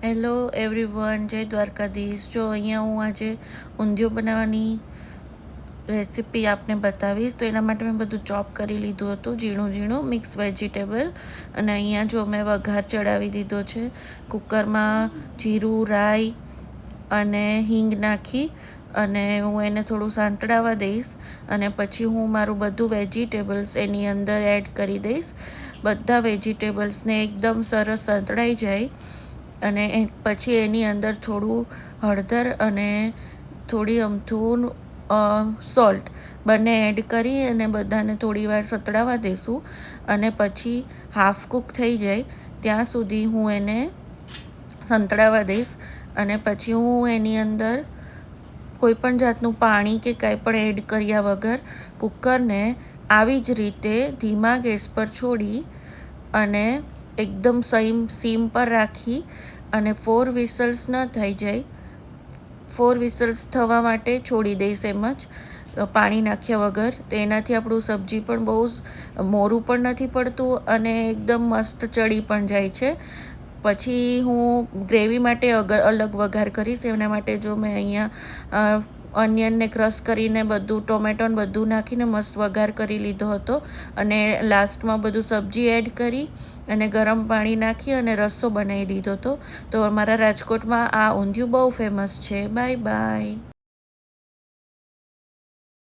Hello everyone, જય દ્વારકાધીશ। જો અહીંયા હું આજે ઊંધિયું બનાવવાની રેસીપી આપને બતાવીશ। તો એના માટે મેં બધું ચોપ કરી લીધું હતું, ઝીણું ઝીણું મિક્સ વેજીટેબલ। અને અહીંયા જો મેં વઘાર ચડાવી દીધો છે। કુકરમાં જીરું, રાઈ અને હિંગ નાખી અને હું એને થોડું સાંતળાવા દઈશ અને પછી હું મારું બધું વેજીટેબલ્સ એની અંદર એડ કરી દઈશ। બધા વેજીટેબલ્સને એકદમ સરસ સાંતળાઈ જાય અને પછી એની અંદર થોડું હળદર અને થોડી અમથું સોલ્ટ બંને એડ કરી અને બધાને થોડી વાર સતળાવા દઈશું। અને પછી હાફ કૂક થઈ જાય ત્યાં સુધી હું એને સંતળાવા દઈશ અને પછી હું એની અંદર કોઈપણ જાતનું પાણી કે કાંઈ પણ એડ કર્યા વગર કુકરને આવી જ રીતે ધીમા ગેસ પર છોડી અને એકદમ સીમ પર રાખી અને 4 વિસલ્સ ન થઈ જાય, 4 વિસલ્સ થવા માટે છોડી દઈશ એમ જ પાણી નાખ્યા વગર। તો એનાથી આપણું સબ્જી પણ બહુ મોરું પણ નથી પડતું અને એકદમ મસ્ત ચડી પણ જાય છે। પછી હું ગ્રેવી માટે અલગ વઘાર કરીશ। એના માટે જો મેં અહીંયા ઓનિયનને ક્રશ કરીને બધું ટોમેટોને બધું નાખીને મસ્ત વઘાર કરી લીધો હતો અને લાસ્ટમાં બધું સબ્જી એડ કરી અને ગરમ પાણી નાખી અને રસ્સો બનાવી દીધો હતો। તો અમારા રાજકોટમાં આ ઊંધિયું બહુ ફેમસ છે। Bye bye.